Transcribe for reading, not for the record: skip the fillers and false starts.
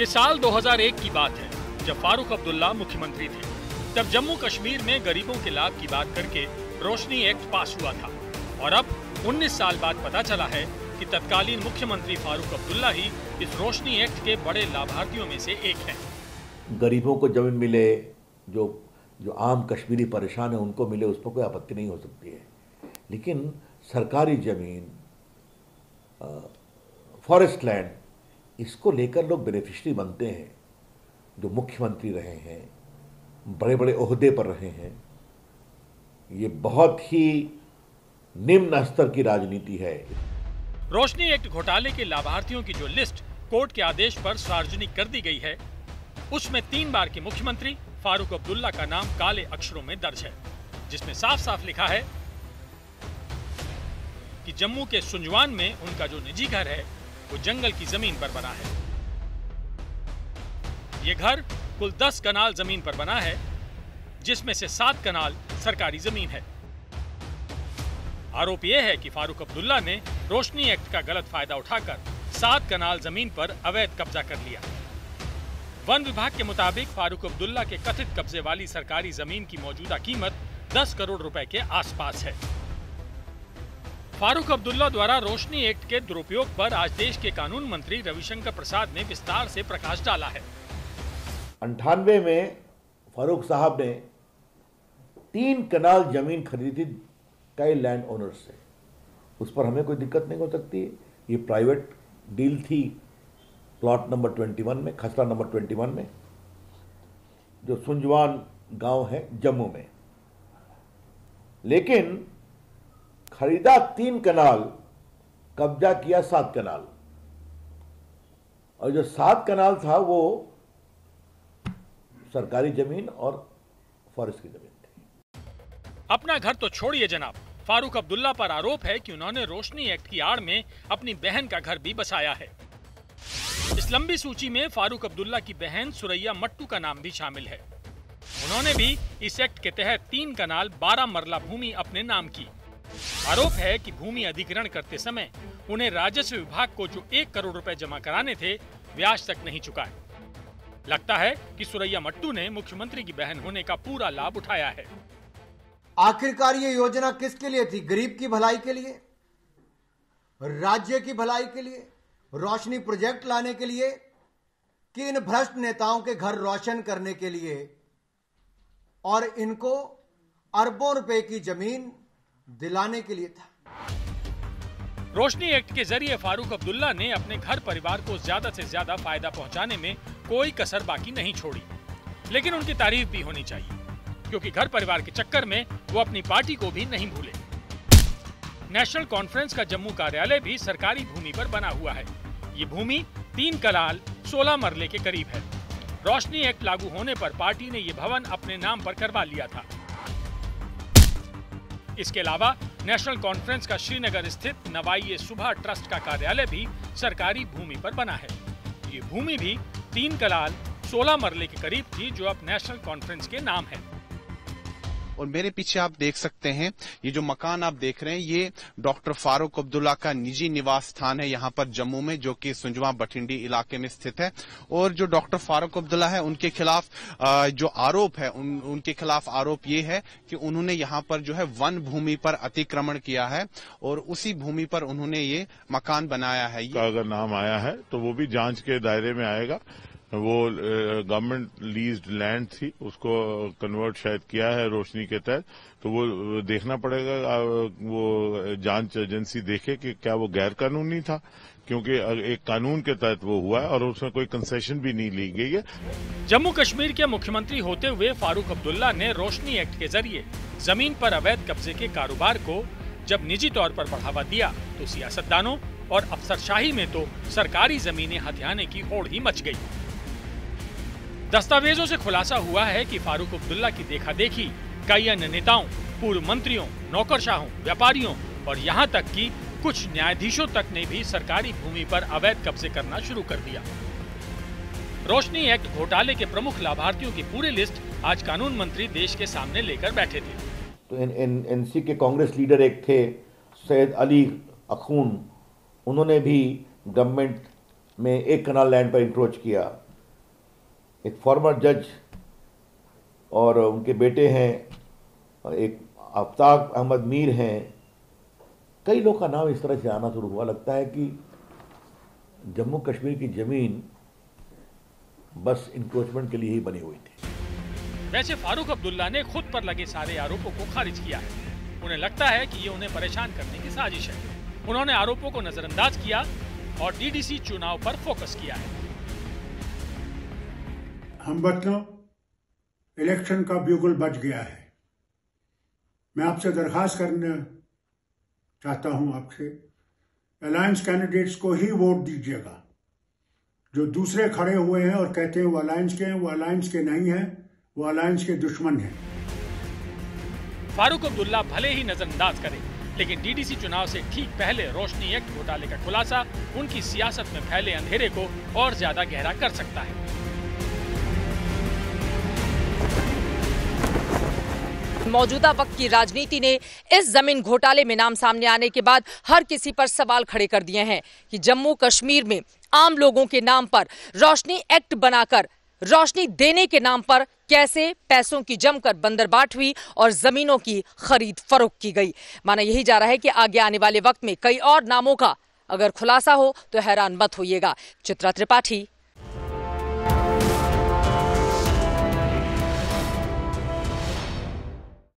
ये साल 2001 की बात है, जब फारूक अब्दुल्ला मुख्यमंत्री थे। तब जम्मू कश्मीर में गरीबों के लाभ की बात करके रोशनी एक्ट पास हुआ था और अब 19 साल बाद पता चला है कि तत्कालीन मुख्यमंत्री फारूक अब्दुल्ला ही इस रोशनी एक्ट के बड़े लाभार्थियों में से एक हैं। गरीबों को जमीन मिले, जो आम कश्मीरी परेशान है उनको मिले, उस पर कोई आपत्ति नहीं हो सकती है। लेकिन सरकारी जमीन, फॉरेस्ट लैंड, इसको लेकर लोग बेनिफिशरी बनते हैं जो मुख्यमंत्री रहे हैं, बड़े बड़े ओहदे पर रहे हैं। ये बहुत ही निम्न स्तर की राजनीति है। रोशनी एक्ट घोटाले के लाभार्थियों की जो लिस्ट कोर्ट के आदेश पर सार्वजनिक कर दी गई है, उसमें 3 बार के मुख्यमंत्री फारूक अब्दुल्ला का नाम काले अक्षरों में दर्ज है, जिसमें साफ साफ लिखा है कि जम्मू के सुंजवान में उनका जो निजी घर है वो जंगल की जमीन पर बना है। ये घर कुल 10 कनाल जमीन पर बना है, जिसमें से 7 कनाल सरकारी जमीन है। आरोप यह है कि फारूक अब्दुल्ला ने रोशनी एक्ट का गलत फायदा उठाकर 7 कनाल जमीन पर अवैध कब्जा कर लिया। वन विभाग के मुताबिक फारूक अब्दुल्ला के कथित कब्जे वाली सरकारी जमीन की मौजूदा कीमत 10 करोड़ रुपए के आसपास है। फारूक अब्दुल्ला द्वारा रोशनी एक्ट के दुरुपयोग पर आज देश के कानून मंत्री रविशंकर प्रसाद ने विस्तार से प्रकाश डाला है। 98 में फारूक साहब ने 3 कनाल जमीन खरीदी थी कई लैंड ओनर्स से। उस पर हमें कोई दिक्कत नहीं हो सकती। ये प्राइवेट डील थी प्लॉट नंबर 21 में, खसरा नंबर 21 में, जो सुंजवान गांव है जम्मू में। लेकिन खरीदा 3 कनाल, कब्जा किया 7 कनाल, और जो 7 कनाल था वो सरकारी जमीन और फॉरेस्ट की जमीन थी। अपना घर तो छोड़िए जनाब, फारूक अब्दुल्ला पर आरोप है कि उन्होंने रोशनी एक्ट की आड़ में अपनी बहन का घर भी बसाया है। इस लंबी सूची में फारूक अब्दुल्ला की बहन सुरैया मट्टू का नाम भी शामिल है। उन्होंने भी इस एक्ट के तहत 3 कनाल 12 मरला भूमि अपने नाम की। आरोप है कि भूमि अधिग्रहण करते समय उन्हें राजस्व विभाग को जो 1 करोड़ रुपए जमा कराने थे, ब्याज तक नहीं चुकाए। लगता है कि सुरैया मट्टू ने मुख्यमंत्री की बहन होने का पूरा लाभ उठाया है। आखिरकार ये योजना किसके लिए थी? गरीब की भलाई के लिए, राज्य की भलाई के लिए, रोशनी प्रोजेक्ट लाने के लिए, कि इन भ्रष्ट नेताओं के घर रोशन करने के लिए और इनको अरबों रुपए की जमीन दिलाने के लिए था? रोशनी एक्ट के जरिए फारूक अब्दुल्ला ने अपने घर परिवार को ज्यादा से ज्यादा फायदा पहुंचाने में कोई कसर बाकी नहीं छोड़ी। लेकिन उनकी तारीफ भी होनी चाहिए, क्योंकि घर परिवार के चक्कर में वो अपनी पार्टी को भी नहीं भूले। नेशनल कॉन्फ्रेंस का जम्मू कार्यालय भी सरकारी भूमि पर बना हुआ है। ये भूमि 3 कनाल 16 मरले के करीब है। रोशनी एक्ट लागू होने पर पार्टी ने ये भवन अपने नाम पर करवा लिया था। इसके अलावा नेशनल कॉन्फ्रेंस का श्रीनगर स्थित नवाई-ए-सुबह ट्रस्ट का कार्यालय भी सरकारी भूमि पर बना है। ये भूमि भी 3 कनाल 16 मरले के करीब थी, जो अब नेशनल कॉन्फ्रेंस के नाम है। और मेरे पीछे आप देख सकते हैं, ये जो मकान आप देख रहे हैं, ये डॉक्टर फारूक अब्दुल्ला का निजी निवास स्थान है यहाँ पर जम्मू में, जो कि सुंजवा बठिंडी इलाके में स्थित है। और जो डॉक्टर फारूक अब्दुल्ला है, उनके खिलाफ जो आरोप है, उनके खिलाफ आरोप ये है कि उन्होंने यहाँ पर जो है वन भूमि पर अतिक्रमण किया है और उसी भूमि पर उन्होंने ये मकान बनाया है। अगर नाम आया है तो वो भी जांच के दायरे में आएगा। वो गवर्नमेंट लीज्ड लैंड थी, उसको कन्वर्ट शायद किया है रोशनी के तहत, तो वो देखना पड़ेगा। वो जांच एजेंसी देखे कि क्या वो गैर कानूनी था, क्योंकि एक कानून के तहत वो हुआ है और उसमें कोई कंसेशन भी नहीं ली गई है। जम्मू कश्मीर के मुख्यमंत्री होते हुए फारूक अब्दुल्ला ने रोशनी एक्ट के जरिए जमीन पर अवैध कब्जे के कारोबार को जब निजी तौर पर बढ़ावा दिया, तो सियासतदानों और अफसरशाही में तो सरकारी जमीनें हथियाने की होड़ ही मच गई। दस्तावेजों से खुलासा हुआ है कि फारूक अब्दुल्ला की देखा देखी कई अन्य नेताओं, पूर्व मंत्रियों, नौकरशाहों, व्यापारियों और यहाँ तक कि कुछ न्यायाधीशों तक ने भी सरकारी भूमि पर अवैध कब्जे करना शुरू कर दिया। रोशनी एक्ट घोटाले के प्रमुख लाभार्थियों की पूरी लिस्ट आज कानून मंत्री देश के सामने लेकर बैठे थे। तो एनसी के कांग्रेस लीडर एक थे सैयद अली अखून, उन्होंने भी गवर्नमेंट में 1 कनाल लैंड पर इंक्रोच किया। एक फॉर्मर जज और उनके बेटे हैं, एक आफ्ताब अहमद मीर हैं, कई लोग का नाम इस तरह से आना शुरू हुआ। लगता है कि जम्मू कश्मीर की जमीन बस इंक्रोचमेंट के लिए ही बनी हुई थी। वैसे फारूक अब्दुल्ला ने खुद पर लगे सारे आरोपों को खारिज किया है। उन्हें लगता है कि ये उन्हें परेशान करने की साजिश है। उन्होंने आरोपों को नजरअंदाज किया और डीडीसी चुनाव पर फोकस किया है। हम बच्चों इलेक्शन का ब्यूगल बज गया है। मैं आपसे दरखास्त करना चाहता हूं, आपसे अलायंस कैंडिडेट्स को ही वोट दीजिएगा। जो दूसरे खड़े हुए हैं और कहते हैं वो अलायंस के हैं, वो अलायंस के नहीं हैं, वो अलायंस के दुश्मन हैं। फारूक अब्दुल्ला भले ही नजरअंदाज करे, लेकिन डीडीसी चुनाव से ठीक पहले रोशनी एक्ट घोटाले का खुलासा उनकी सियासत में फैले अंधेरे को और ज्यादा गहरा कर सकता है। मौजूदा वक्त की राजनीति ने इस जमीन घोटाले में नाम सामने आने के बाद हर किसी पर सवाल खड़े कर दिए हैं कि जम्मू कश्मीर में आम लोगों के नाम पर रोशनी एक्ट बनाकर रोशनी देने के नाम पर कैसे पैसों की जमकर बंदरबाट हुई और जमीनों की खरीद फरोख्त की गई। माना यही जा रहा है कि आगे आने वाले वक्त में कई और नामों का अगर खुलासा हो तो हैरान मत होइएगा। चित्रा त्रिपाठी,